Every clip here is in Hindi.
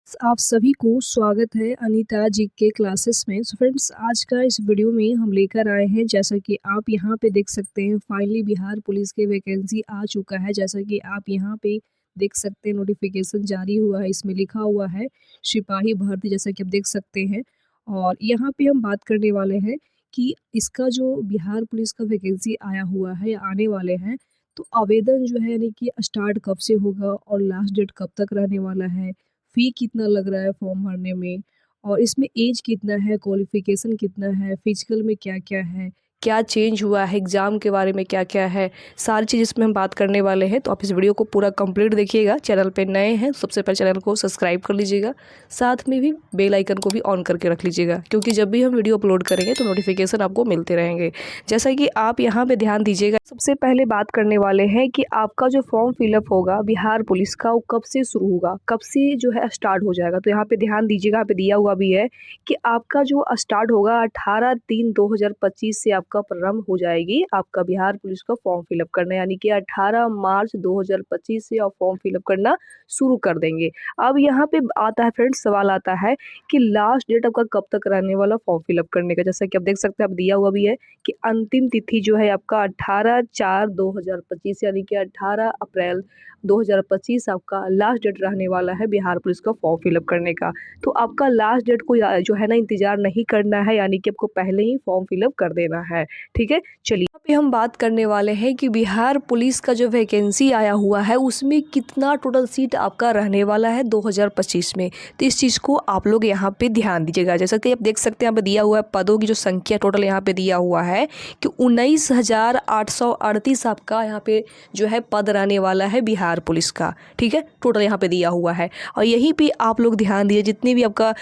आप सभी को स्वागत है अनीता जी के क्लासेस में। सो फ्रेंड्स, आज का इस वीडियो में हम लेकर आए हैं, जैसा कि आप यहाँ पे देख सकते हैं, फाइनली बिहार पुलिस के वैकेंसी आ चुका है। जैसा कि आप यहाँ पे देख सकते हैं, नोटिफिकेशन जारी हुआ है, इसमें लिखा हुआ है सिपाही भर्ती, जैसा कि आप देख सकते हैं। और यहाँ पे हम बात करने वाले हैं कि इसका जो बिहार पुलिस का वैकेंसी आया हुआ है या आने वाले हैं, तो आवेदन जो है यानी कि स्टार्ट कब से होगा और लास्ट डेट कब तक रहने वाला है, फ़ी कितना लग रहा है फॉर्म भरने में, और इसमें एज कितना है, क्वालिफ़िकेशन कितना है, फिजिकल में क्या-क्या है, क्या चेंज हुआ है, एग्ज़ाम के बारे में क्या-क्या है, सारी चीज़ इसमें हम बात करने वाले हैं। तो आप इस वीडियो को पूरा कंप्लीट देखिएगा। चैनल पे नए हैं, सबसे पहले चैनल को सब्सक्राइब कर लीजिएगा, साथ में भी बेल आइकन को भी ऑन करके रख लीजिएगा, क्योंकि जब भी हम वीडियो अपलोड करेंगे तो नोटिफिकेशन आपको मिलते रहेंगे। जैसा कि आप यहाँ पे ध्यान दीजिएगा, सबसे पहले बात करने वाले हैं कि आपका जो फॉर्म फिलअप होगा बिहार पुलिस का, वो कब से शुरू होगा, कब से जो है स्टार्ट हो जाएगा। तो यहाँ पे ध्यान दीजिएगा, यहाँ पे दिया हुआ भी है कि आपका जो स्टार्ट होगा 18/3/2025 से आपका प्रारंभ हो जाएगी आपका बिहार पुलिस का फॉर्म फिलअप करना, यानी कि 18 मार्च 2025 से आप फॉर्म फिलअप करना शुरू कर देंगे। अब यहाँ पे आता है फ्रेंड्स, सवाल आता है कि लास्ट डेट आपका कब तक रहने वाला फॉर्म फिलअप करने का। जैसा कि आप देख सकते हैं, आप दिया हुआ भी है कि अंतिम तिथि जो है आपका 18/4/2025 यानी कि 18 अप्रैल 2025 आपका लास्ट डेट रहने वाला है बिहार पुलिस का फॉर्म फिलअप करने का। तो आपका लास्ट डेट को जो है ना इंतज़ार नहीं करना है, यानी कि आपको पहले ही फॉर्म फिलअप कर देना है। ठीक है, चलिए यहाँ पे हम बात करने वाले हैं कि बिहार पुलिस का जो वैकेंसी आया हुआ है उसमें कितना टोटल सीट आपका रहने वाला है 2025 में। तो इस चीज़ को आप लोग यहाँ पे ध्यान दीजिएगा। जैसा कि आप देख सकते हैं, यहाँ पे दिया हुआ है पदों की जो संख्या टोटल यहाँ पे दिया हुआ है कि 19,838 आपका यहाँ पे जो है पद रहने वाला है बिहार पुलिस का। ठीक है, टोटल यहाँ पे दिया हुआ है। और यहीं पे आप लोग ध्यान दीजिए, जितनी भी आपका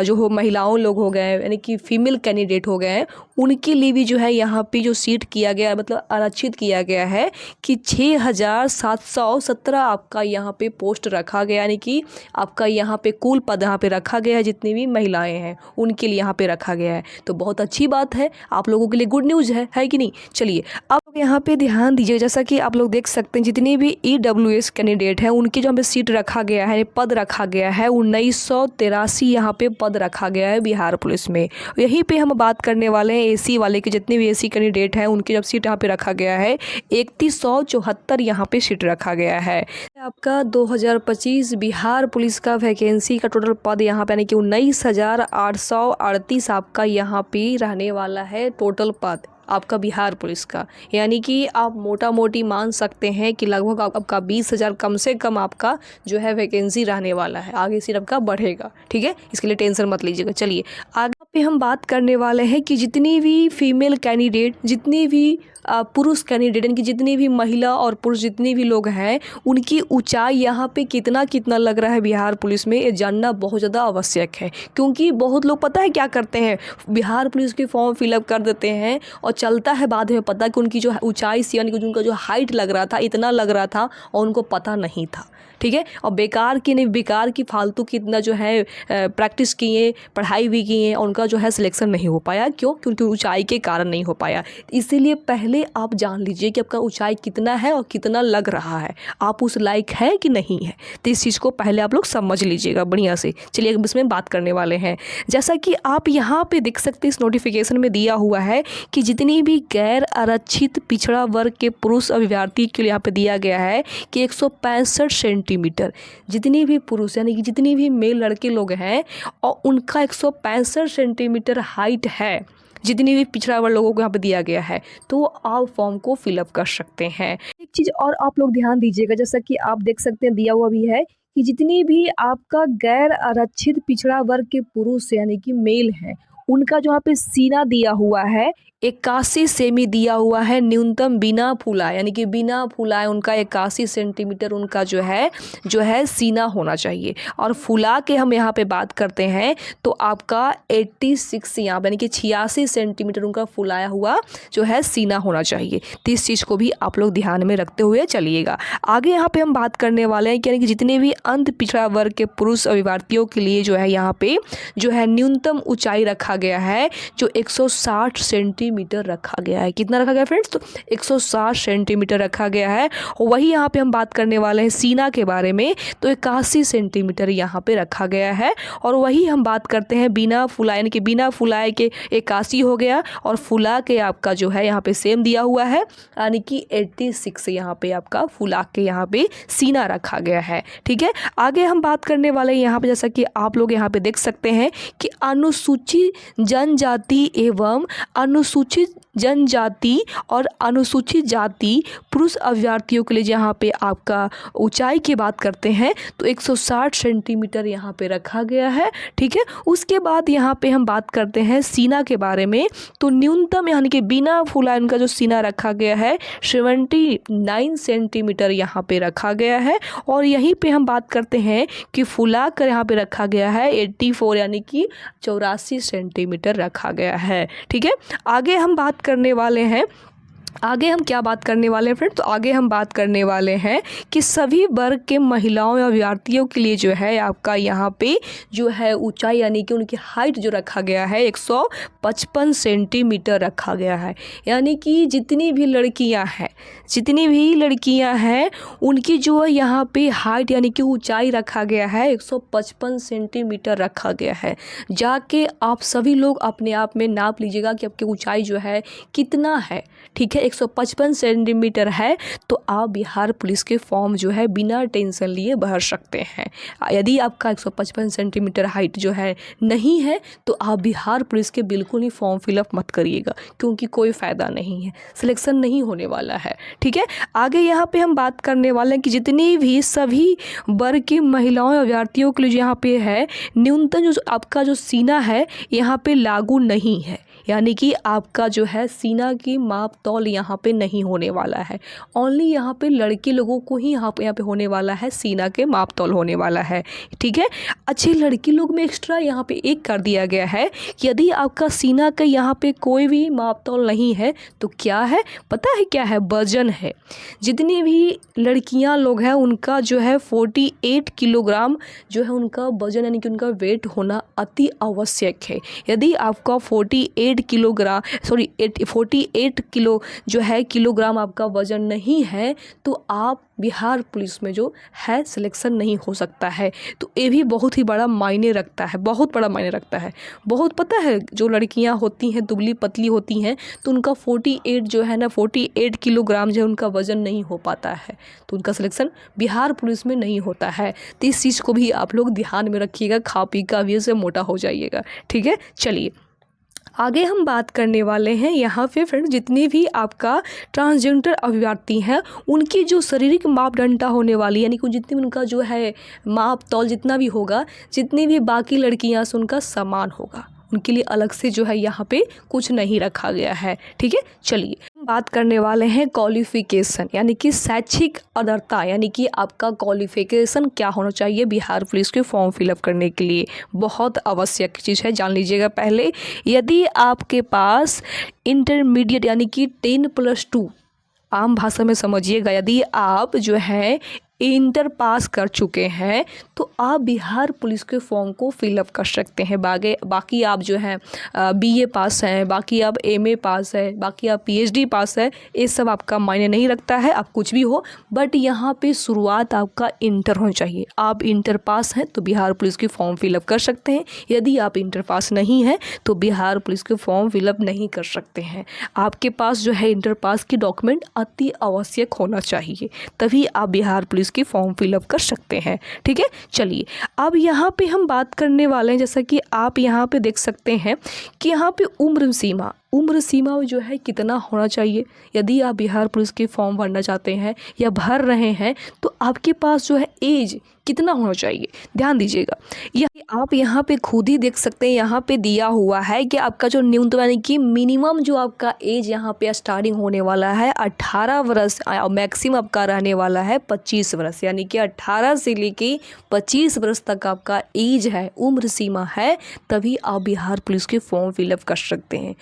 जो हो महिलाओं लोग हो गए, यानी कि फीमेल कैंडिडेट हो गए हैं, उनके लिए भी जो है यहाँ पे जो सीट किया गया, मतलब आरक्षित किया गया है कि 6,717 आपका यहाँ पे पोस्ट रखा गया, यानी कि आपका यहाँ पे कुल पद यहाँ पे रखा गया है, जितनी भी महिलाएं हैं उनके लिए यहाँ पे रखा गया है। तो बहुत अच्छी बात है, आप लोगों के लिए गुड न्यूज़ है कि नहीं। चलिए अब यहाँ पे ध्यान दीजिए, जैसा कि आप लोग देख सकते हैं, जितनी भी EWS कैंडिडेट हैं उनकी जो हमें सीट रखा गया है, पद रखा गया है 1983 यहाँ पे पद रखा गया है बिहार पुलिस में। यहीं पे हम बात करने वाले हैं AC वाले के, जितने भी AC कैंडिडेट हैं उनकी जब सीट यहाँ पे रखा गया है 3174 यहाँ पे सीट रखा गया है। आपका 2025 बिहार पुलिस का वैकेंसी का टोटल पद यहाँ पे यानी कि 19,838 आपका यहाँ पे रहने वाला है टोटल पद आपका बिहार पुलिस का। यानी कि आप मोटा मोटी मान सकते हैं कि लगभग आपका 20,000 कम से कम आपका जो है वैकेंसी रहने वाला है। आगे सिर्फ आपका बढ़ेगा, ठीक है, इसके लिए टेंशन मत लीजिएगा। चलिए आगे पे हम बात करने वाले हैं कि जितनी भी फीमेल कैंडिडेट, जितनी भी पुरुष कैंडिडेट, यानी कि जितनी भी महिला और पुरुष जितने भी लोग हैं, उनकी ऊंचाई यहाँ पे कितना कितना लग रहा है बिहार पुलिस में, ये जानना बहुत ज़्यादा आवश्यक है। क्योंकि बहुत लोग पता है क्या करते हैं, बिहार पुलिस के फॉर्म फिलअप कर देते हैं और चलता है बाद में पता कि उनकी जो ऊंचाई से, यानी कि उनका जो हाइट लग रहा था इतना लग रहा था और उनको पता नहीं था। ठीक है, और बेकार की फालतू की इतना जो है प्रैक्टिस किए, पढ़ाई भी किए और उनका जो है सिलेक्शन नहीं हो पाया। क्यों? क्योंकि ऊंचाई के कारण नहीं हो पाया। इसीलिए पहले आप जान लीजिए कि आपका ऊंचाई कितना है और कितना लग रहा है, आप उस लायक है कि नहीं है। तो इस चीज़ को पहले आप लोग समझ लीजिएगा बढ़िया से। चलिए अब इसमें बात करने वाले हैं। जैसा कि आप यहाँ पे देख सकते हैं, इस नोटिफिकेशन में दिया हुआ है कि जितनी भी गैर आरक्षित पिछड़ा वर्ग के पुरुष अभ्यर्थी के लिए यहाँ पे दिया गया है कि 165 सेंटीमीटर, जितनी भी पुरुष यानी कि जितनी भी मेल लड़के लोग हैं और उनका 165 सेंटीमीटर हाइट है, जितनी भी पिछड़ा वर्ग लोगों को यहाँ पे दिया गया है, तो आप फॉर्म को फिलअप कर सकते हैं। एक चीज़ और आप लोग ध्यान दीजिएगा, जैसा कि आप देख सकते हैं दिया हुआ भी है कि जितनी भी आपका गैर आरक्षित पिछड़ा वर्ग के पुरुष यानी कि मेल हैं, उनका जो यहाँ पे सीना दिया हुआ है 81 सेमी दिया हुआ है, न्यूनतम बिना फुलाए, यानी कि बिना फुलाए उनका 81 सेंटीमीटर उनका जो है सीना होना चाहिए। और फुला के हम यहाँ पे बात करते हैं तो आपका 86 यहाँ यानी कि 86 सेंटीमीटर उनका फुलाया हुआ जो है सीना होना चाहिए। तो इस चीज़ को भी आप लोग ध्यान में रखते हुए चलिएगा। आगे यहाँ पे हम बात करने वाले हैं कि यानी कि जितने भी अंत पिछड़ा वर्ग के पुरुष अभ्यर्थियों के लिए जो है यहाँ पे जो है न्यूनतम ऊंचाई रखा रखा गया है, जो 160 सेंटीमीटर रखा गया है। कितना रखा गया फ्रेंड्स? तो 160 सेंटीमीटर रखा गया है। वही यहाँ पे हम बात करने वाले हैं सीना के बारे में, तो 81 सेंटीमीटर यहाँ पे रखा गया है। और वही हम बात करते हैं बिना फुलाए, यानी कि बिना फुलाए के 81 हो गया, और फुला के आपका जो है यहाँ पे सेम दिया हुआ है, यानी कि 86 यहाँ पे आपका फुला के यहाँ पे सीना रखा गया है। ठीक है, आगे हम बात करने वाले हैं यहाँ पे, जैसा कि आप लोग यहाँ पे देख सकते हैं कि अनुसूचित जनजाति एवं अनुसूचित जनजाति और अनुसूचित जाति पुरुष अभ्यर्थियों के लिए जहाँ पे आपका ऊंचाई की बात करते हैं तो 160 सेंटीमीटर यहाँ पे रखा गया है। ठीक है, उसके बाद यहाँ पे हम बात करते हैं सीना के बारे में, तो न्यूनतम यानी कि बिना फुलाए उनका जो सीना रखा गया है 79 सेंटीमीटर यहाँ पे रखा गया है। और यहीं पे हम बात करते हैं कि फुला कर यहाँ पे रखा गया है 84 यानी कि 84 सेंटीमीटर रखा गया है। ठीक है, आगे हम बात करने वाले हैं, आगे हम क्या बात करने वाले हैं फ्रेंड? तो आगे हम बात करने वाले हैं कि सभी वर्ग के महिलाओं या अभ्यर्थियों के लिए जो है आपका यहाँ पे जो है ऊंचाई यानी कि उनकी हाइट जो रखा गया है 155 सेंटीमीटर रखा गया है। यानी कि जितनी भी लड़कियां हैं उनकी जो है यहाँ पे हाइट यानी कि ऊंचाई रखा गया है 155 सेंटीमीटर रखा गया है। जाके आप सभी लोग अपने आप में नाप लीजिएगा कि आपकी ऊंचाई जो है कितना है। ठीक है, 155 सेंटीमीटर है तो आप बिहार पुलिस के फॉर्म जो है बिना टेंशन लिए भर सकते हैं। यदि आपका 155 सेंटीमीटर हाइट जो है नहीं है तो आप बिहार पुलिस के बिल्कुल ही फॉर्म फिलअप मत करिएगा, क्योंकि कोई फ़ायदा नहीं है, सिलेक्शन नहीं होने वाला है। ठीक है, आगे यहाँ पे हम बात करने वाले हैं कि जितनी भी सभी वर्ग की महिलाओं अभ्यर्थियों के लिए यहाँ पे है न्यूनतम जो आपका जो सीना है यहाँ पे लागू नहीं है। यानी कि आपका जो है सीना की माप तौल यहाँ पे नहीं होने वाला है, ओनली यहाँ पे लड़के लोगों को ही यहाँ पे होने वाला है, सीना के माप तौल होने वाला है। ठीक है, अच्छे लड़की लोग में एक्स्ट्रा यहाँ पे एक कर दिया गया है कि यदि आपका सीना का यहाँ पे कोई भी माप तौल नहीं है तो क्या है पता है? क्या है? वजन है। जितनी भी लड़कियाँ लोग हैं उनका जो है 48 किलोग्राम जो है उनका वजन यानी कि उनका वेट होना अति आवश्यक है। यदि आपका 48 किलो जो है किलोग्राम आपका वजन नहीं है तो आप बिहार पुलिस में जो है सिलेक्शन नहीं हो सकता है। तो ये भी बहुत ही बड़ा मायने रखता है, बहुत बड़ा मायने रखता है। बहुत पता है जो लड़कियां होती हैं दुबली पतली होती हैं तो उनका 48 जो है ना 48 किलोग्राम जो है उनका वजन नहीं हो पाता है, तो उनका सिलेक्शन बिहार पुलिस में नहीं होता है। तो इस चीज़ को भी आप लोग ध्यान में रखिएगा, खा पी का भी से मोटा हो जाइएगा। ठीक है, चलिए आगे हम बात करने वाले हैं यहाँ पे फ्रेंड, जितनी भी आपका ट्रांसजेंडर अभ्यर्थी हैं उनकी जो शारीरिक मापदंड होने वाली यानी कि जितनी उनका जो है माप तौल जितना भी होगा, जितनी भी बाकी लड़कियाँ से उनका समान होगा, उनके लिए अलग से जो है यहाँ पे कुछ नहीं रखा गया है। ठीक है, चलिए बात करने वाले हैं क्वालिफिकेशन यानी कि शैक्षिक अर्हता, यानी कि आपका क्वालिफिकेशन क्या होना चाहिए बिहार पुलिस के फॉर्म फिलअप करने के लिए। बहुत आवश्यक चीज़ है, जान लीजिएगा पहले। यदि आपके पास इंटरमीडिएट यानी कि 10+2 आम भाषा में समझिएगा, यदि आप जो है इंटर पास कर चुके हैं तो आप बिहार पुलिस के फॉर्म को फिलअप कर सकते हैं। बाकी आप जो है बीए पास हैं, बाकी आप एमए पास है, बाकी आप पीएचडी पास है, ये सब आपका मायने नहीं रखता है, आप कुछ भी हो, बट यहाँ पे शुरुआत आपका इंटर होना चाहिए। आप इंटर पास हैं तो बिहार पुलिस के फॉर्म फिलअप कर सकते हैं। यदि आप इंटर पास नहीं हैं तो बिहार पुलिस के फॉर्म फिलअप नहीं कर सकते हैं। आपके पास जो है इंटर पास की डॉक्यूमेंट अति आवश्यक होना चाहिए, तभी आप बिहार पुलिस की फॉर्म फिलअप कर सकते हैं। ठीक है, चलिए अब यहाँ पे हम बात करने वाले हैं, जैसा कि आप यहाँ पे देख सकते हैं कि यहाँ पे उम्र सीमा जो है कितना होना चाहिए। यदि आप बिहार पुलिस के फॉर्म भरना चाहते हैं या भर रहे हैं तो आपके पास जो है एज कितना होना चाहिए, ध्यान दीजिएगा। यह आप यहाँ पे खुद ही देख सकते हैं, यहाँ पे दिया हुआ है कि आपका जो न्यूनतम यानी कि मिनिमम जो आपका एज यहाँ पे स्टार्टिंग होने वाला है 18 वर्ष, मैक्सिमम आपका रहने वाला है 25 वर्ष, यानी कि 18 से लेके 25 वर्ष तक आपका एज है, उम्र सीमा है, तभी आप बिहार पुलिस के फॉर्म फिलअप कर सकते हैं।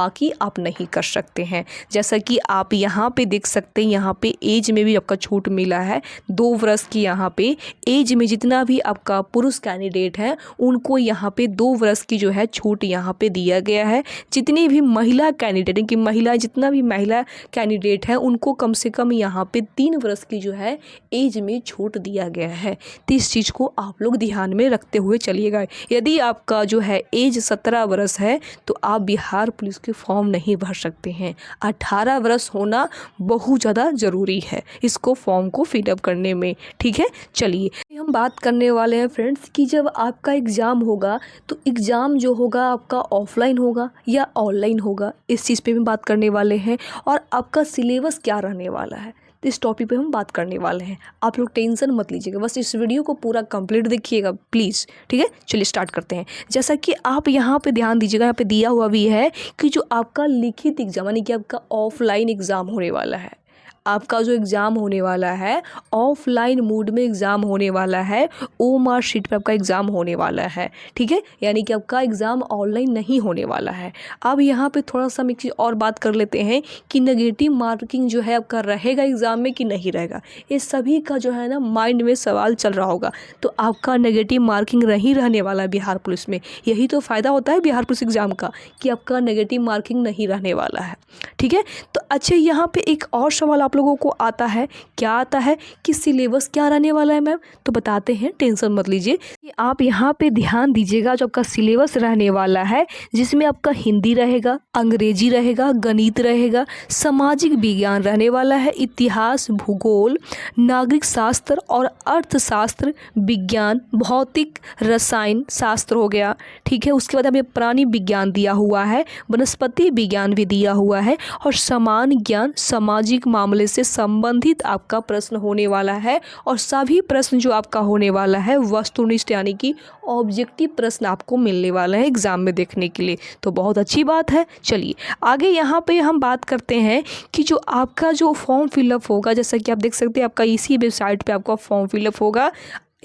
बाकी आप नहीं कर सकते हैं। जैसा कि आप यहाँ पे देख सकते हैं, यहाँ पे एज में भी आपका छूट मिला है 2 वर्ष की। यहाँ पे एज में जितना भी आपका पुरुष कैंडिडेट है उनको यहाँ पे 2 वर्ष की जो है छूट यहाँ पे दिया गया है। जितनी भी महिला कैंडिडेट हैं कि महिला जितना भी महिला कैंडिडेट है उनको कम से कम यहाँ पे 3 वर्ष की जो है एज में छूट दिया गया है। तो इस चीज़ को आप लोग ध्यान में रखते हुए चलिएगा। यदि आपका जो है एज 17 वर्ष है तो आप बिहार पुलिस के फॉर्म नहीं भर सकते हैं। 18 वर्ष होना बहुत ज़्यादा ज़रूरी है इसको फॉर्म को फिलअप करने में। ठीक है, चलिए हम बात करने वाले हैं फ्रेंड्स कि जब आपका एग्ज़ाम होगा तो एग्ज़ाम जो होगा आपका ऑफलाइन होगा या ऑनलाइन होगा, इस चीज़ पे भी बात करने वाले हैं। और आपका सिलेबस क्या रहने वाला है तो इस टॉपिक पे हम बात करने वाले हैं। आप लोग टेंशन मत लीजिएगा, बस इस वीडियो को पूरा कंप्लीट देखिएगा प्लीज़। ठीक है, चलिए स्टार्ट करते हैं। जैसा कि आप यहाँ पे ध्यान दीजिएगा, यहाँ पे दिया हुआ भी है कि जो आपका लिखित एग्जाम यानी कि आपका ऑफलाइन एग्ज़ाम होने वाला है। आपका जो एग्ज़ाम होने वाला है ऑफलाइन मोड में एग्ज़ाम होने वाला है। OMR शीट पे आपका एग्ज़ाम होने वाला है। ठीक है, यानी कि आपका एग्ज़ाम ऑनलाइन नहीं होने वाला है। अब यहाँ पे थोड़ा सा हम एक चीज़ और बात कर लेते हैं कि नेगेटिव मार्किंग जो है आपका रहेगा एग्ज़ाम में कि नहीं रहेगा। ये सभी का जो है ना माइंड में सवाल चल रहा होगा। तो आपका नेगेटिव मार्किंग नहीं रहने वाला है बिहार पुलिस में। यही तो फ़ायदा होता है बिहार पुलिस एग्ज़ाम का कि आपका नेगेटिव मार्किंग नहीं रहने वाला है। ठीक है, तो अच्छा यहाँ पे एक और सवाल आप लोगों को आता है, क्या आता है कि सिलेबस क्या रहने वाला है मैम, तो बताते हैं, टेंशन मत लीजिए। कि आप यहाँ पे ध्यान दीजिएगा जो आपका सिलेबस रहने वाला है जिसमें आपका हिंदी रहेगा, अंग्रेजी रहेगा, गणित रहेगा, सामाजिक विज्ञान रहने वाला है, इतिहास, भूगोल, नागरिक शास्त्र और अर्थशास्त्र, विज्ञान, भौतिक, रसायन शास्त्र हो गया। ठीक है, उसके बाद हमें प्राणी विज्ञान दिया हुआ है, वनस्पति विज्ञान भी दिया हुआ है और समान ज्ञान, सामाजिक मामले से संबंधित आपका प्रश्न होने वाला है। और सभी प्रश्न जो आपका होने वाला है वस्तुनिष्ठ यानी कि ऑब्जेक्टिव प्रश्न आपको मिलने वाला है एग्जाम में देखने के लिए, तो बहुत अच्छी बात है। चलिए आगे यहाँ पे हम बात करते हैं कि जो आपका जो फॉर्म फिलअप होगा, जैसा कि आप देख सकते हैं आपका इसी वेबसाइट पे आपका फॉर्म फिलअप होगा।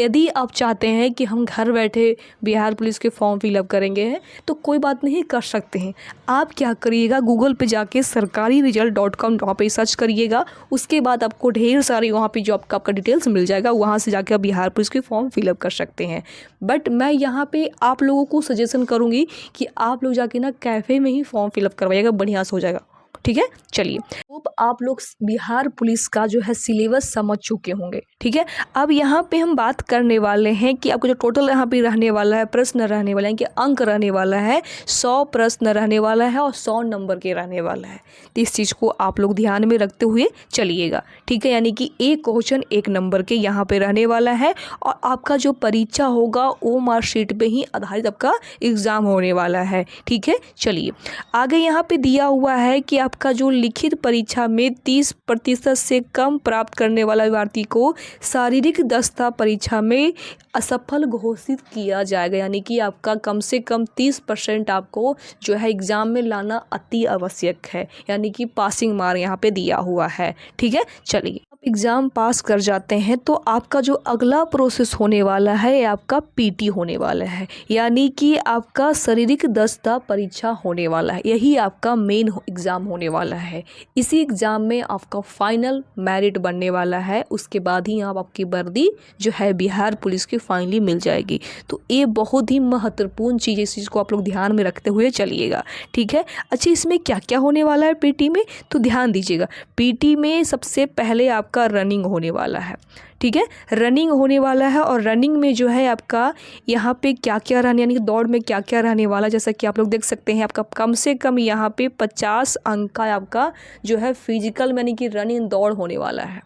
यदि आप चाहते हैं कि हम घर बैठे बिहार पुलिस के फॉर्म फिलअप करेंगे हैं तो कोई बात नहीं, कर सकते हैं। आप क्या करिएगा, गूगल पे जाके sarkariresult.com वहाँ पे सर्च करिएगा। उसके बाद आपको ढेर सारी वहाँ पे जो आपका डिटेल्स मिल जाएगा, वहाँ से जाके आप बिहार पुलिस के फॉर्म फिलअप कर सकते हैं। बट मैं यहाँ पे आप लोगों को सजेशन करूँगी कि आप लोग जाके ना कैफ़े में ही फॉर्म फिलअप करवाइएगा, बढ़िया से हो जाएगा। ठीक है, चलिए अब आप लोग बिहार पुलिस का जो है सिलेबस समझ चुके होंगे। ठीक है, अब यहाँ पे हम बात करने वाले हैं कि आपको जो टोटल यहाँ पे रहने वाला है प्रश्न रहने वाला है कि अंक रहने वाला है, 100 प्रश्न रहने वाला है और 100 नंबर के रहने वाला है। तो इस चीज़ को आप लोग ध्यान में रखते हुए चलिएगा। ठीक है, यानी कि एक क्वेश्चन 1 नंबर के यहाँ पे रहने वाला है और आपका जो परीक्षा होगा OMR शीट पे ही आधारित आपका एग्ज़ाम होने वाला है। ठीक है, चलिए आगे यहाँ पे दिया हुआ है कि आपका जो लिखित परीक्षा में 30% से कम प्राप्त करने वाला अभ्यर्थी को शारीरिक दक्षता परीक्षा में असफल घोषित किया जाएगा। यानी कि आपका कम से कम 30% आपको जो है एग्ज़ाम में लाना अति आवश्यक है, यानी कि पासिंग मार्क यहाँ पे दिया हुआ है। ठीक है, चलिए आप एग्ज़ाम पास कर जाते हैं तो आपका जो अगला प्रोसेस होने वाला है आपका PT होने वाला है, यानी कि आपका शारीरिक दक्षता परीक्षा होने वाला है। यही आपका मेन एग्ज़ाम होने वाला है। इसी एग्ज़ाम में आपका फाइनल मेरिट बनने वाला है, उसके बाद ही आप आपकी वर्दी जो है बिहार पुलिस की फाइनली मिल जाएगी। तो ये बहुत ही महत्वपूर्ण चीज़ है, इस चीज़ को आप लोग ध्यान में रखते हुए चलिएगा। ठीक है, अच्छा इसमें क्या क्या होने वाला है PT में, तो ध्यान दीजिएगा। PT में सबसे पहले आपका रनिंग होने वाला है। ठीक है, रनिंग होने वाला है और रनिंग में जो है आपका यहाँ पे क्या क्या रहने यानी कि दौड़ में क्या क्या रहने वाला, जैसा कि आप लोग देख सकते हैं आपका कम से कम यहाँ पे 50 अंक का आपका जो है फिजिकल यानी कि रनिंग दौड़ होने वाला है।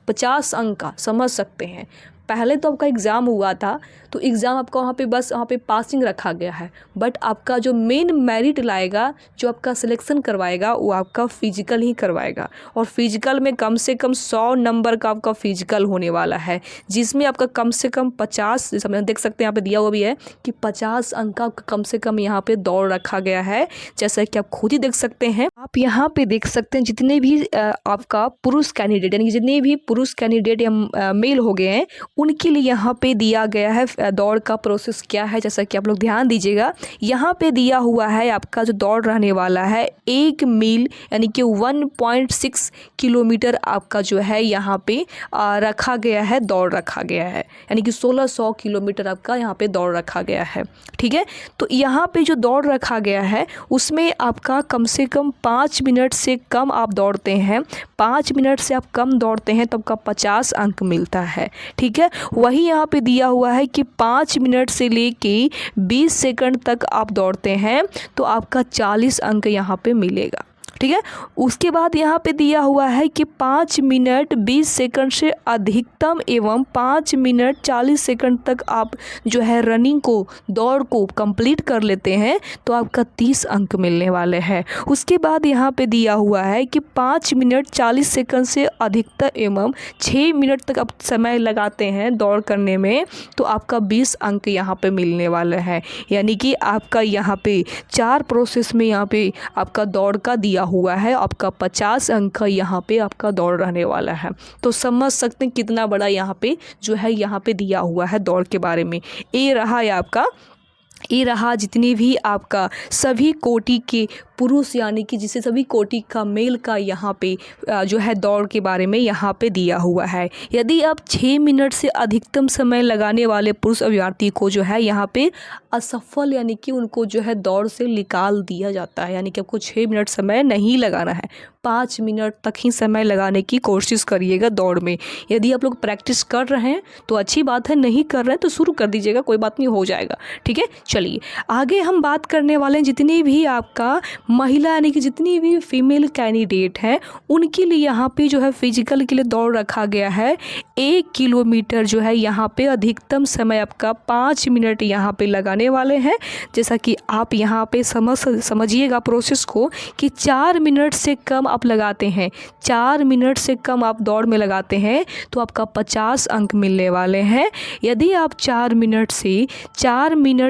50 अंक का समझ सकते हैं। पहले तो आपका एग्ज़ाम हुआ था तो एग्ज़ाम आपका वहाँ पे बस वहाँ पे पासिंग रखा गया है, बट आपका जो मेन मेरिट लाएगा, जो आपका सिलेक्शन करवाएगा वो आपका फ़िज़िकल ही करवाएगा। और फिज़िकल में कम से कम 100 नंबर का आपका फ़िज़िकल होने वाला है, जिसमें आपका कम से कम 50, जैसे हम देख सकते हैं यहाँ पे दिया हुआ भी है कि 50 अंक का कम से कम यहाँ पे दौड़ रखा गया है, जैसा कि आप खुद ही देख सकते हैं। आप यहाँ पे देख सकते हैं जितने भी आपका पुरुष कैंडिडेट यानी कि जितने भी पुरुष कैंडिडेट या मेल हो गए हैं उनके लिए यहाँ पे दिया गया है दौड़ का प्रोसेस क्या है, जैसा कि आप लोग ध्यान दीजिएगा। यहाँ पे दिया हुआ है आपका जो दौड़ रहने वाला है 1 मील यानी कि 1.6 किलोमीटर आपका जो है यहाँ पे रखा गया है, दौड़ रखा गया है, यानी कि 1600 किलोमीटर आपका यहाँ पे दौड़ रखा गया है। ठीक है, तो यहाँ पे जो दौड़ रखा गया है उसमें आपका कम से कम 5 मिनट से कम आप दौड़ते हैं, 5 मिनट से आप कम दौड़ते हैं तो आपका 50 अंक मिलता है। ठीक है, वही यहाँ पे दिया हुआ है कि 5 मिनट से लेके 20 सेकंड तक आप दौड़ते हैं तो आपका 40 अंक यहाँ पे मिलेगा। ठीक है, उसके बाद यहाँ पे दिया हुआ है कि 5 मिनट 20 सेकंड से अधिकतम एवं 5 मिनट 40 सेकंड तक आप जो है रनिंग को, दौड़ को कंप्लीट कर लेते हैं तो आपका 30 अंक मिलने वाले हैं। उसके बाद यहाँ पे दिया हुआ है कि 5 मिनट 40 सेकंड से अधिकतम एवं 6 मिनट तक आप समय लगाते हैं दौड़ करने में तो आपका 20 अंक यहाँ पे मिलने वाला है। यानी कि आपका यहाँ पे 4 प्रोसेस में यहाँ पे आपका दौड़ का दिया हुआ है, आपका 50 अंक का यहाँ पे आपका दौड़ रहने वाला है। तो समझ सकते हैं कितना बड़ा यहाँ पे जो है यहाँ पे दिया हुआ है दौड़ के बारे में। ये रहा जितनी भी आपका सभी कोटि के पुरुष यानी कि जिसे सभी कोटि का मेल का यहाँ पे जो है दौड़ के बारे में यहाँ पे दिया हुआ है। यदि आप 6 मिनट से अधिकतम समय लगाने वाले पुरुष अभ्यर्थी को जो है यहाँ पे असफल यानी कि उनको जो है दौड़ से निकाल दिया जाता है, यानी कि आपको 6 मिनट समय नहीं लगाना है, 5 मिनट तक ही समय लगाने की कोशिश करिएगा दौड़ में। यदि आप लोग प्रैक्टिस कर रहे हैं तो अच्छी बात है, नहीं कर रहे हैं तो शुरू कर दीजिएगा, कोई बात नहीं, हो जाएगा। ठीक है, चलिए आगे हम बात करने वाले हैं जितनी भी आपका महिला यानी कि जितनी भी फीमेल कैंडिडेट हैं उनके लिए यहाँ पे जो है फिजिकल के लिए दौड़ रखा गया है 1 किलोमीटर जो है यहाँ पे अधिकतम समय आपका 5 मिनट यहाँ पे लगाने वाले हैं। जैसा कि आप यहाँ पे समझिएगा प्रोसेस को कि 4 मिनट से कम आप लगाते हैं, 4 मिनट से कम आप दौड़ में लगाते हैं तो आपका 50 अंक मिलने वाले हैं। यदि आप 4 मिनट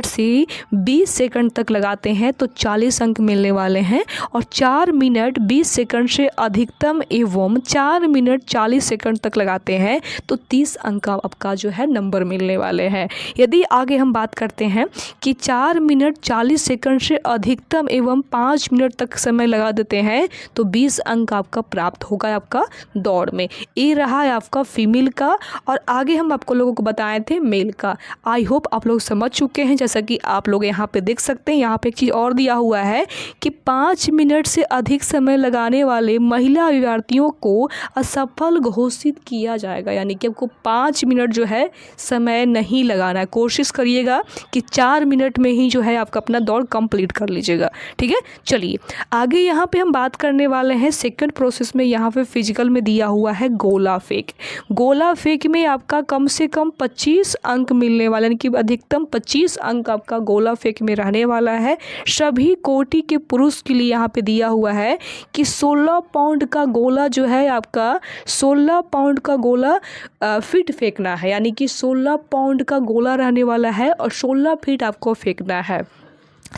से 20 सेकंड तक लगाते हैं तो 40 अंक मिलने वाले हैं, और 4 मिनट 20 सेकंड से अधिकतम एवं 4 मिनट 40 सेकंड तक लगाते हैं तो 30 अंक आपका जो है नंबर मिलने वाले हैं। यदि आगे हम बात करते हैं कि 4 मिनट 40 सेकंड से अधिकतम एवं 5 मिनट तक समय लगा देते हैं तो 20 अंक आपका प्राप्त होगा आपका दौड़ में। ये रहा है आपका फीमेल का, और आगे हम आपको लोगों को बताए थे मेल का। आई होप आप लोग समझ चुके हैं। जैसा कि आप लोग यहाँ पे देख सकते हैं, यहाँ पे एक चीज़ और दिया हुआ है कि 5 मिनट से अधिक समय लगाने वाले महिला अभ्यर्थियों को असफल घोषित किया जाएगा। यानी कि आपको 5 मिनट जो है समय नहीं लगाना है, कोशिश करिएगा कि 4 मिनट में ही जो है आपका अपना दौड़ कंप्लीट कर लीजिएगा। ठीक है, चलिए आगे यहाँ पे हम बात करने वाले हैं सेकंड प्रोसेस में। यहाँ पे फिजिकल में दिया हुआ है गोला फेंक। गोला फेंक में आपका कम से कम 25 अंक मिलने वाले, यानी कि अधिकतम 25 अंक आपका गोला फेंक में रहने वाला है। सभी कोटि के पुरुष के लिए यहाँ पे दिया हुआ है कि 16 पाउंड का गोला जो है आपका 16 पाउंड का गोला फीट फेंकना है, यानी कि 16 पाउंड का गोला रहने वाला है और 16 फीट आपको फेंकना है।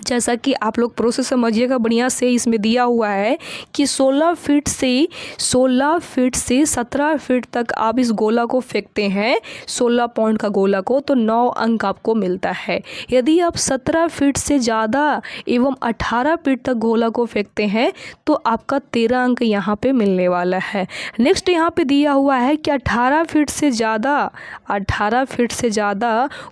जैसा कि आप लोग प्रोसेस समझिएगा बढ़िया से, इसमें दिया हुआ है कि 16 फीट से 17 फीट तक आप इस गोला को फेंकते हैं, 16 पाउंड का गोला को, तो 9 अंक आपको मिलता है। यदि आप 17 फीट से ज़्यादा एवं 18 फीट तक गोला को फेंकते हैं तो आपका 13 अंक यहाँ पे मिलने वाला है। नेक्स्ट यहाँ पे दिया हुआ है कि 18 फीट से ज़्यादा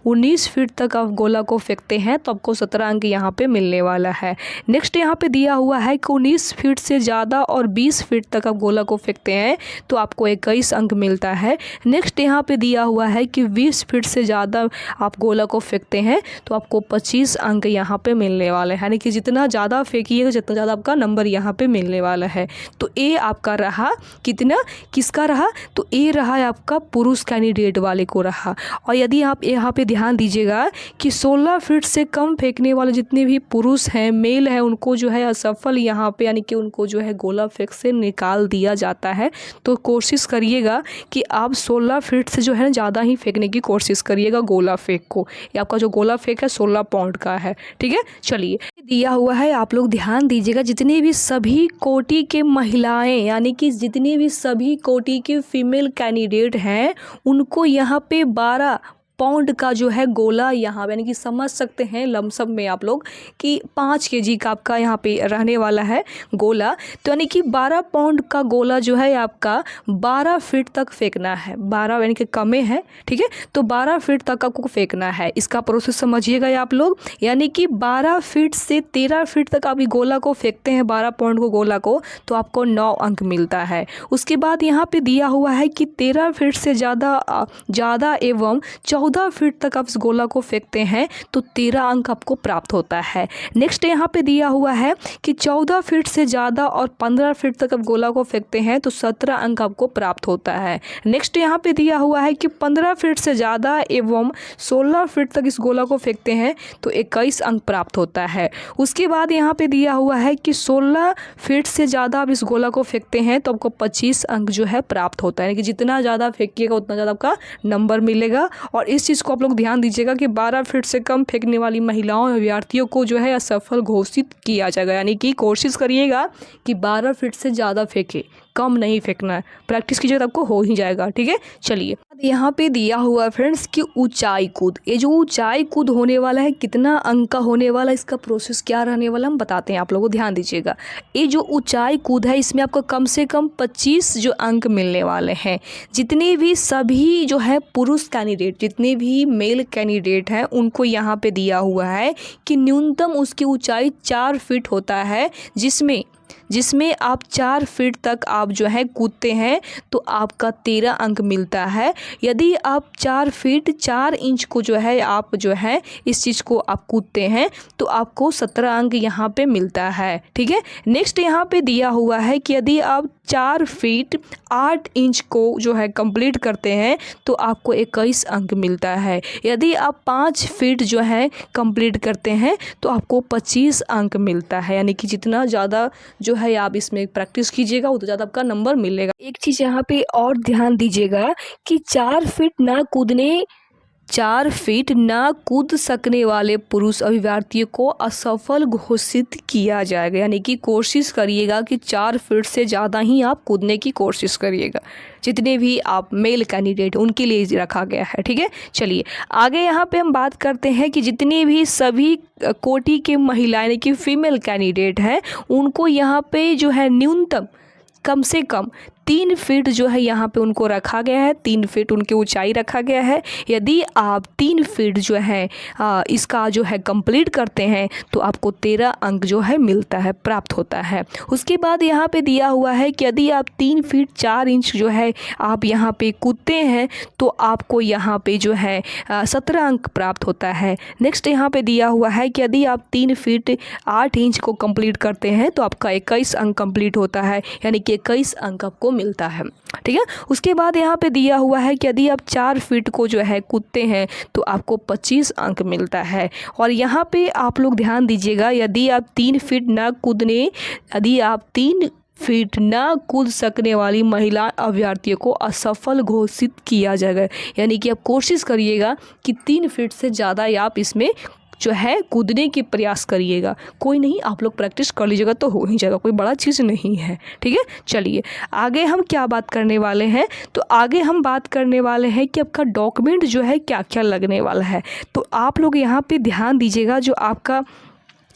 19 फीट तक आप गोला को फेंकते हैं तो आपको 17 अंक यहाँ पे मिलने वाला है। नेक्स्ट यहाँ पे दिया हुआ है कि 19 फीट से ज़्यादा और 20 फीट तक आप गोला को फेंकते हैं तो आपको 21 अंक मिलता है। नेक्स्ट यहाँ पे दिया हुआ है कि 20 फीट से ज़्यादा आप गोला को फेंकते हैं तो आपको 25 अंक यहाँ पे मिलने वाले हैं, यानी कि जितना ज़्यादा फेंकिएगा जितना ज़्यादा आपका नंबर यहाँ पे मिलने वाला है। तो ये आपका रहा कितना, किसका रहा, तो ये रहा आपका पुरुष कैंडिडेट वाले को रहा। और यदि आप यहाँ पे ध्यान दीजिएगा कि 16 फीट से कम फेंकने वाले जितने जितने भी पुरुष हैं, मेल हैं, उनको जो है असफल यहाँ पे यानी कि उनको जो है गोला फेंक से निकाल दिया जाता है। तो कोशिश करिएगा कि आप 16 फीट से जो है ज़्यादा ही फेंकने की कोशिश करिएगा गोला फेंक को। ये आपका जो गोला फेंक है 16 पाउंड का है, ठीक है। चलिए दिया हुआ है, आप लोग ध्यान दीजिएगा। जितने भी सभी कोटि के महिलाएं यानी कि जितनी भी सभी कोटि के फीमेल कैंडिडेट हैं, उनको यहाँ पे 12 पाउंड का जो है गोला यहाँ यानी कि समझ सकते हैं लमसम में आप लोग कि 5 केजी का आपका यहाँ पे रहने वाला है गोला। तो यानी कि 12 पाउंड का गोला जो है आपका 12 फीट तक फेंकना है। 12 यानी कि कम है, ठीक है। तो 12 फीट तक आपको फेंकना है। इसका प्रोसेस समझिएगा आप लोग। यानी कि 12 फीट से 13 फीट तक आप गोला को फेंकते हैं, 12 पाउंड को गोला को, तो आपको 9 अंक मिलता है। उसके बाद यहाँ पे दिया हुआ है कि 13 फीट से ज़्यादा एवं 14 फीट तक आप इस गोला को फेंकते हैं तो 13 अंक आपको प्राप्त होता है। नेक्स्ट यहाँ पे दिया हुआ है कि 14 फीट से ज़्यादा और 15 फीट तक आप गोला को फेंकते हैं तो 17 अंक आपको प्राप्त होता है। नेक्स्ट यहाँ पे दिया हुआ है कि 15 फीट से ज़्यादा एवं 16 फीट तक इस गोला को फेंकते हैं तो 21 अंक प्राप्त होता है। उसके बाद यहाँ पे दिया हुआ है कि 16 फीट से ज़्यादा आप इस गोला को फेंकते हैं तो आपको 25 अंक जो है प्राप्त होता है। यानी कि जितना ज़्यादा फेंकिएगा उतना ज़्यादा आपका नंबर मिलेगा। और इस चीज़ को आप लोग ध्यान दीजिएगा कि 12 फीट से कम फेंकने वाली महिलाओं और अभ्यर्थियों को जो है असफल घोषित किया जाएगा। यानी कि कोशिश करिएगा कि 12 फीट से ज़्यादा फेंके, कम नहीं फेंकना है। प्रैक्टिस कीजिएगा तो आपको हो ही जाएगा, ठीक है। चलिए यहाँ पे दिया हुआ है फ्रेंड्स कि ऊंचाई कूद। ये जो ऊंचाई कूद होने वाला है कितना अंक का होने वाला है, इसका प्रोसेस क्या रहने वाला हम बताते हैं, आप लोगों को ध्यान दीजिएगा। ये जो ऊंचाई कूद है इसमें आपको कम से कम 25 जो अंक मिलने वाले हैं। जितने भी सभी जो है पुरुष कैंडिडेट, जितने भी मेल कैंडिडेट हैं, उनको यहाँ पे दिया हुआ है कि न्यूनतम उसकी ऊंचाई 4 फीट होता है, जिसमें आप 4 फीट तक आप जो है कूदते हैं तो आपका 13 अंक मिलता है। यदि आप 4 फीट 4 इंच को जो है आप जो है इस चीज़ को आप कूदते हैं तो आपको 17 अंक यहाँ पे मिलता है, ठीक है। नेक्स्ट यहाँ पे दिया हुआ है कि यदि आप 4 फीट 8 इंच को जो है कंप्लीट करते हैं तो आपको 21 अंक मिलता है। यदि आप 5 फीट जो है कंप्लीट करते हैं तो आपको 25 अंक मिलता है। यानी कि जितना ज़्यादा जो है आप इसमें प्रैक्टिस कीजिएगा उतना ज़्यादा आपका नंबर मिलेगा। एक चीज़ यहाँ पे और ध्यान दीजिएगा कि 4 फीट ना कूद सकने वाले पुरुष अभ्यर्थियों को असफल घोषित किया जाएगा। यानी कि कोशिश करिएगा कि 4 फीट से ज़्यादा ही आप कूदने की कोशिश करिएगा। जितने भी आप मेल कैंडिडेट उनके लिए रखा गया है, ठीक है। चलिए आगे यहाँ पे हम बात करते हैं कि जितने भी सभी कोटि के महिलाएं यानी कि फीमेल कैंडिडेट हैं, उनको यहाँ पे जो है न्यूनतम कम से कम 3 फीट जो है यहाँ पे उनको रखा गया है। 3 फीट उनकी ऊंचाई रखा गया है। यदि आप 3 फीट जो है इसका जो है कंप्लीट करते हैं तो आपको 13 अंक जो है मिलता है, प्राप्त होता है। उसके बाद यहाँ पे दिया हुआ है कि यदि आप 3 फीट 4 इंच जो है आप यहाँ पे कूदते हैं तो आपको यहाँ पे जो है 17 अंक प्राप्त होता है। नेक्स्ट यहाँ पे दिया हुआ है कि यदि आप 3 फीट 8 इंच को कंप्लीट करते हैं तो आपका 21 अंक कंप्लीट होता है। यानी कि 21 अंक आपको मिलता है, ठीक है। उसके बाद यहाँ पे दिया हुआ है कि यदि आप 4 फीट को जो है कूदते हैं तो आपको 25 अंक मिलता है। और यहाँ पे आप लोग ध्यान दीजिएगा, यदि आप 3 फीट ना कूद सकने वाली महिला अभ्यर्थियों को असफल घोषित किया जाएगा। यानी कि आप कोशिश करिएगा कि 3 फीट से ज़्यादा आप इसमें जो है कूदने की प्रयास करिएगा। कोई नहीं, आप लोग प्रैक्टिस कर लीजिएगा तो हो ही जाएगा, कोई बड़ा चीज़ नहीं है, ठीक है। चलिए आगे हम क्या बात करने वाले हैं, तो आगे हम बात करने वाले हैं कि आपका डॉक्यूमेंट जो है क्या क्या लगने वाला है। तो आप लोग यहाँ पे ध्यान दीजिएगा, जो आपका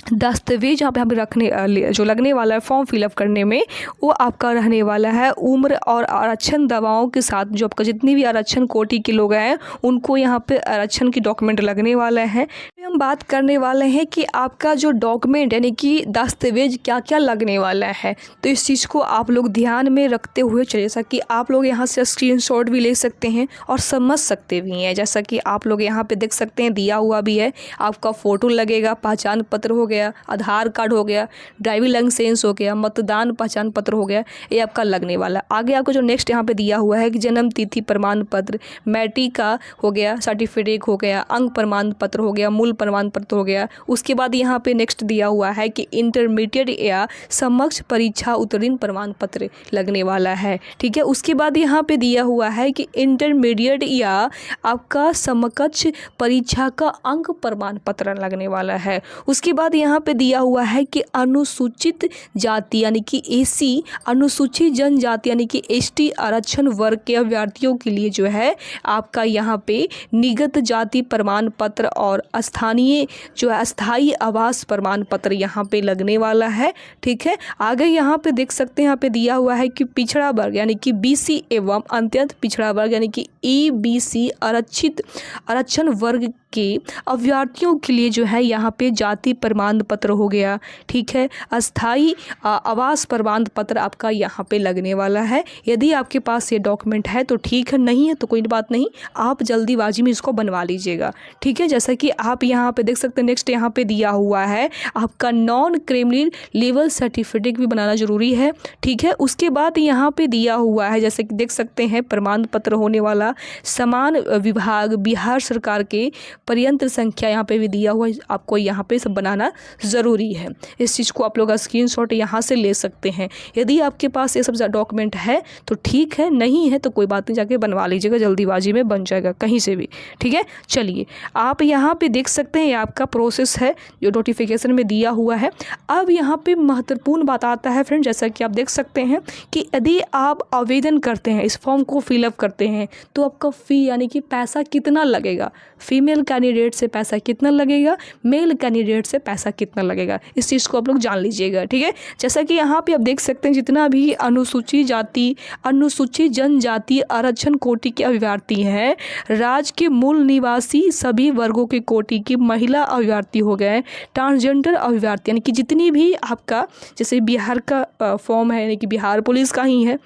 दस्तावेज यहाँ पे जो लगने वाला है फॉर्म फिलअप करने में, वो आपका रहने वाला है उम्र और आरक्षण दवाओं के साथ। जो आपका जितनी भी आरक्षण कोटि के लोग हैं उनको यहाँ पे आरक्षण की डॉक्यूमेंट लगने वाले हैं। हम बात करने वाले हैं कि आपका जो डॉक्यूमेंट यानी कि दस्तावेज क्या क्या लगने वाला है। तो इस चीज़ को आप लोग ध्यान में रखते हुए चलिए, जैसा कि आप लोग यहाँ से स्क्रीनशॉट भी ले सकते हैं और समझ सकते भी हैं। जैसा कि आप लोग यहाँ पे देख सकते हैं, दिया हुआ भी है, आपका फ़ोटो लगेगा, पहचान पत्र हो गया, आधार कार्ड हो गया, ड्राइविंग लाइसेंस हो गया, मतदान पहचान पत्र हो गया, ये आपका लगने वाला। आगे आपको जो नेक्स्ट यहाँ पे दिया हुआ है कि जन्म तिथि प्रमाण पत्र, मैट्रिक का हो गया, सर्टिफिकेट हो गया, अंक प्रमाण पत्र हो गया, मूल प्रमाण पत्र हो गया। उसके बाद यहाँ पे नेक्स्ट दिया हुआ है कि इंटरमीडिएट या समकक्ष परीक्षा उत्तीर्ण प्रमाण पत्र लगने वाला है, ठीक है। उसके बाद यहाँ पे दिया हुआ है कि इंटरमीडिएट या आपका समकक्ष परीक्षा का अंक प्रमाण पत्र लगने वाला है। उसके बाद यहाँ पे दिया हुआ है कि अनुसूचित जाति यानी कि एसी, अनुसूचित जनजाति यानी कि एसटी आरक्षण वर्ग के अभ्यर्थियों के लिए जो है आपका यहाँ पे निगत जाति प्रमाण पत्र और स्थानीय जो है अस्थायी आवास प्रमाण पत्र यहाँ पे लगने वाला है, ठीक है। आगे यहाँ पे देख सकते हैं, यहाँ पे दिया हुआ है कि पिछड़ा वर्ग यानी कि बीसी एवं अत्यंत पिछड़ा वर्ग यानी कि ईबीसी आरक्षण वर्ग के अभ्यर्थियों के लिए जो है यहाँ पे जाति प्रमाण पत्र हो गया, ठीक है। अस्थाई आवास प्रमाण पत्र आपका यहाँ पे लगने वाला है। यदि आपके पास ये डॉक्यूमेंट है तो ठीक है, नहीं है तो कोई बात नहीं, आप जल्दीबाजी में इसको बनवा लीजिएगा, ठीक है। जैसा कि आप यहाँ पे देख सकते हैं, नेक्स्ट यहाँ पे दिया हुआ है आपका नॉन क्रिमिनल लेवल सर्टिफिकेट भी बनाना जरूरी है, ठीक है। उसके बाद यहाँ पे दिया हुआ है, जैसे कि देख सकते हैं, प्रमाण पत्र होने वाला समान विभाग बिहार सरकार के पर्यंत्र संख्या यहाँ पे भी दिया हुआ है, आपको यहाँ पे सब बनाना ज़रूरी है। इस चीज़ को आप लोग स्क्रीनशॉट यहाँ से ले सकते हैं। यदि आपके पास ये सब डॉक्यूमेंट है तो ठीक है, नहीं है तो कोई बात नहीं, जाके बनवा लीजिएगा, जल्दीबाजी में बन जाएगा कहीं से भी, ठीक है। चलिए, आप यहाँ पे देख सकते हैं ये आपका प्रोसेस है जो नोटिफिकेशन में दिया हुआ है। अब यहाँ पे महत्वपूर्ण बात आता है फ्रेंड, जैसा कि आप देख सकते हैं कि यदि आप आवेदन करते हैं, इस फॉर्म को फिलअप करते हैं तो आपका फ़ी यानी कि पैसा कितना लगेगा, फीमेल कैंडिडेट से पैसा कितना लगेगा, मेल कैंडिडेट से पैसा कितना लगेगा, इस चीज़ को आप लोग जान लीजिएगा, ठीक है। जैसा कि यहाँ पे आप देख सकते हैं, जितना भी अनुसूचित जाति, अनुसूचित जनजाति आरक्षण कोटि के अभ्यर्थी हैं, राज्य के मूल निवासी सभी वर्गों के कोटि की महिला अभ्यर्थी हो गए, ट्रांसजेंडर अभ्यर्थी यानी कि जितनी भी आपका जैसे बिहार का फॉर्म है यानी कि बिहार पुलिस का ही है,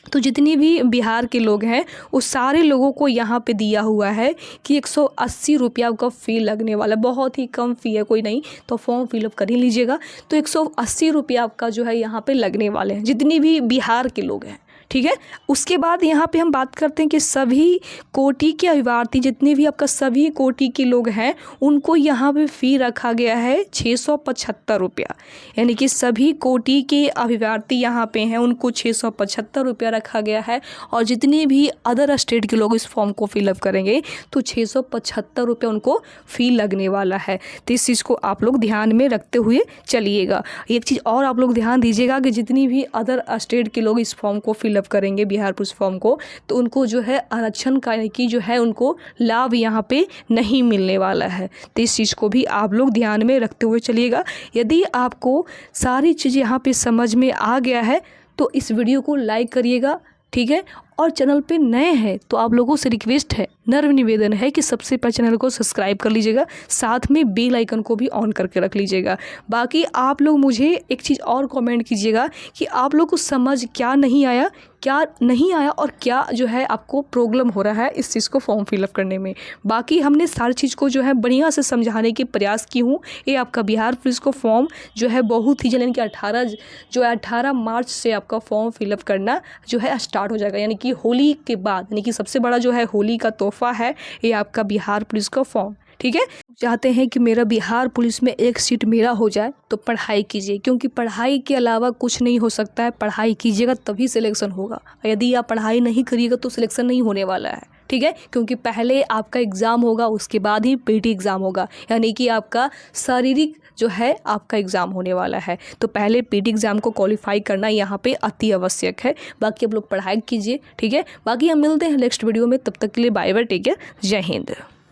तो जितनी भी बिहार के लोग हैं उस सारे लोगों को यहाँ पे दिया हुआ है कि 180 रुपया का फ़ी लगने वाला, बहुत ही कम फ़ी है, कोई नहीं तो फॉर्म फिलअप कर ही लीजिएगा। तो 180 रुपया आपका जो है यहाँ पे लगने वाले हैं जितनी भी बिहार के लोग हैं, ठीक है। उसके बाद यहाँ पे हम बात करते हैं कि सभी कोटि के अभ्यर्थी, जितने भी आपका सभी कोटि के लोग हैं उनको यहाँ पे फ़ी रखा गया है 675 रुपया, यानी कि सभी कोटि के अभ्यर्थी यहाँ पे हैं उनको 675 रुपया रखा गया है। और जितने भी अदर स्टेट के लोग इस फॉर्म को फिलअप करेंगे तो 675 रुपया उनको फ़ी लगने वाला है। तो इस चीज़ को आप लोग ध्यान में रखते हुए चलिएगा। एक चीज़ और आप लोग ध्यान दीजिएगा कि जितनी भी अदर स्टेट के लोग इस फॉर्म को फिलअप करेंगे बिहार पुलिस फॉर्म को, तो उनको जो है आरक्षण का की जो है उनको लाभ यहाँ पे नहीं मिलने वाला है। तो इस चीज़ को भी आप लोग ध्यान में रखते हुए चलिएगा। यदि आपको सारी चीज़ यहाँ पे समझ में आ गया है तो इस वीडियो को लाइक करिएगा, ठीक है। और चैनल पे नए हैं तो आप लोगों से रिक्वेस्ट है, नर्म निवेदन है कि सबसे पहले चैनल को सब्सक्राइब कर लीजिएगा, साथ में बेल आइकन को भी ऑन करके रख लीजिएगा। बाकी आप लोग मुझे एक चीज़ और कमेंट कीजिएगा कि आप लोग को समझ क्या नहीं आया और क्या जो है आपको प्रॉब्लम हो रहा है इस चीज़ को फॉर्म फिलअप करने में। बाकी हमने सारी चीज़ को जो है बढ़िया से समझाने के प्रयास की हूँ। ये आपका बिहार पुलिस को फॉर्म जो है बहुत ही जल्द यानी कि 18 मार्च से आपका फॉर्म फिलअप करना जो है स्टार्ट हो जाएगा, यानी कि होली के बाद, यानी कि सबसे बड़ा जो है होली का तोहफा है ये आपका बिहार पुलिस का फॉर्म, ठीक है। चाहते हैं कि मेरा बिहार पुलिस में एक सीट मेरा हो जाए तो पढ़ाई कीजिए, क्योंकि पढ़ाई के अलावा कुछ नहीं हो सकता है। पढ़ाई कीजिएगा तभी सिलेक्शन होगा, यदि आप पढ़ाई नहीं करिएगा तो सिलेक्शन नहीं होने वाला है, ठीक है। क्योंकि पहले आपका एग्ज़ाम होगा, उसके बाद ही पीटी एग्ज़ाम होगा, यानी कि आपका शारीरिक जो है आपका एग्ज़ाम होने वाला है। तो पहले पीटी एग्ज़ाम को क्वालिफाई करना यहाँ पे अति आवश्यक है। बाकी आप लोग पढ़ाई कीजिए, ठीक है। बाकी हम मिलते हैं नेक्स्ट वीडियो में, तब तक के लिए बाय बाय, टेक केयर, जय हिंद।